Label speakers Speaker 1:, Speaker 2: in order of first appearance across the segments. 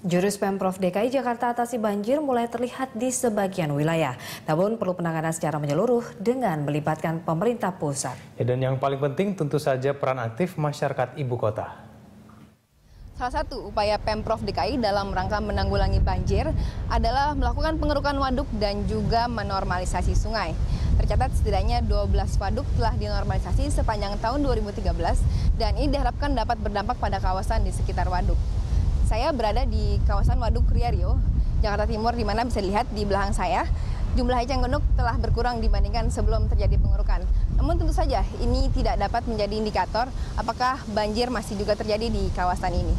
Speaker 1: Jurus Pemprov DKI Jakarta atasi banjir mulai terlihat di sebagian wilayah. Namun perlu penanganan secara menyeluruh dengan melibatkan pemerintah pusat.
Speaker 2: Dan yang paling penting tentu saja peran aktif masyarakat ibu kota.
Speaker 3: Salah satu upaya Pemprov DKI dalam rangka menanggulangi banjir adalah melakukan pengerukan waduk dan juga menormalisasi sungai. Tercatat setidaknya 12 waduk telah dinormalisasi sepanjang tahun 2013 dan ini diharapkan dapat berdampak pada kawasan di sekitar waduk. Saya berada di kawasan Waduk Riario, Jakarta Timur, di mana bisa dilihat di belakang saya jumlah eceng gondok telah berkurang dibandingkan sebelum terjadi pengerukan. Namun tentu saja ini tidak dapat menjadi indikator apakah banjir masih juga terjadi di kawasan ini.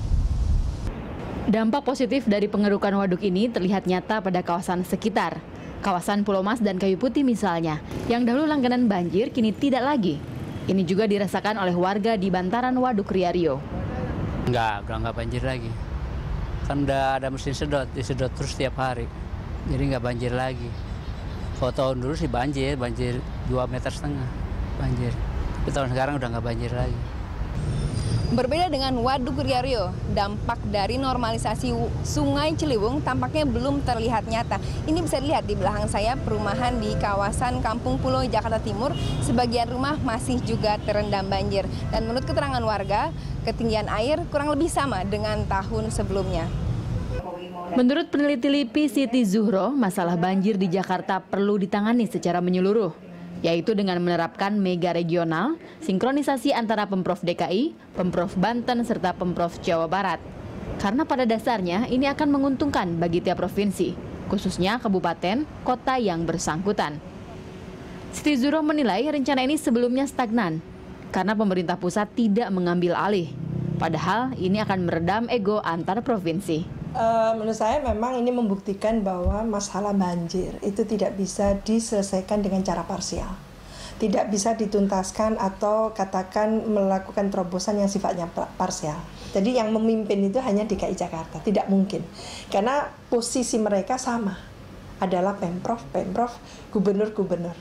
Speaker 4: Dampak positif dari pengerukan waduk ini terlihat nyata pada kawasan sekitar. Kawasan Pulau Mas dan Kayu Putih misalnya, yang dahulu langganan banjir kini tidak lagi. Ini juga dirasakan oleh warga di bantaran Waduk Riario.
Speaker 5: Udah nggak banjir lagi. Kan udah ada mesin sedot, disedot terus setiap hari. Jadi nggak banjir lagi. Kalau tahun dulu sih banjir 2,5 meter banjir. Tapi tahun sekarang udah nggak banjir lagi.
Speaker 3: Berbeda dengan Waduk Riario, dampak dari normalisasi Sungai Ciliwung tampaknya belum terlihat nyata. Ini bisa dilihat di belakang saya perumahan di kawasan Kampung Pulau Jakarta Timur. Sebagian rumah masih juga terendam banjir. Dan menurut keterangan warga, ketinggian air kurang lebih sama dengan tahun sebelumnya.
Speaker 4: Menurut peneliti LIPI Siti Zuhro, masalah banjir di Jakarta perlu ditangani secara menyeluruh, yaitu dengan menerapkan mega regional, sinkronisasi antara Pemprov DKI, Pemprov Banten, serta Pemprov Jawa Barat. Karena pada dasarnya ini akan menguntungkan bagi tiap provinsi, khususnya kabupaten, kota yang bersangkutan. Siti Zuhro menilai rencana ini sebelumnya stagnan, karena pemerintah pusat tidak mengambil alih. Padahal ini akan meredam ego antar provinsi.
Speaker 6: Menurut saya memang ini membuktikan bahwa masalah banjir itu tidak bisa diselesaikan dengan cara parsial. Tidak bisa dituntaskan atau katakan melakukan terobosan yang sifatnya parsial. Jadi yang memimpin itu hanya DKI Jakarta, tidak mungkin. Karena posisi mereka sama, adalah Pemprov, Gubernur.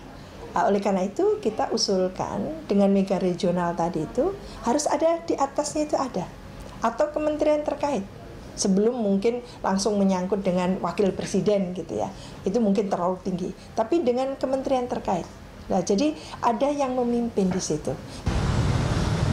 Speaker 6: Oleh karena itu kita usulkan dengan mega regional tadi itu harus ada di atasnya itu ada. Atau kementerian terkait. Sebelum mungkin langsung menyangkut dengan wakil presiden gitu ya, itu mungkin terlalu tinggi. Tapi dengan kementerian terkait. Nah, jadi ada yang memimpin di situ.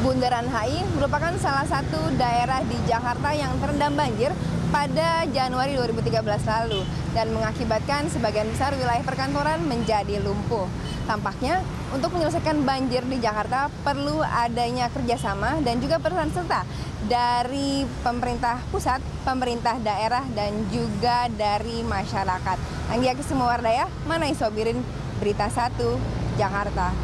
Speaker 3: Bundaran HI merupakan salah satu daerah di Jakarta yang terendam banjir pada Januari 2013 lalu dan mengakibatkan sebagian besar wilayah perkantoran menjadi lumpuh. Tampaknya untuk menyelesaikan banjir di Jakarta perlu adanya kerjasama dan juga peran serta dari pemerintah pusat, pemerintah daerah, dan juga dari masyarakat. Anggia Kesumawardaya, Manai Sobirin, Berita 1, Jakarta.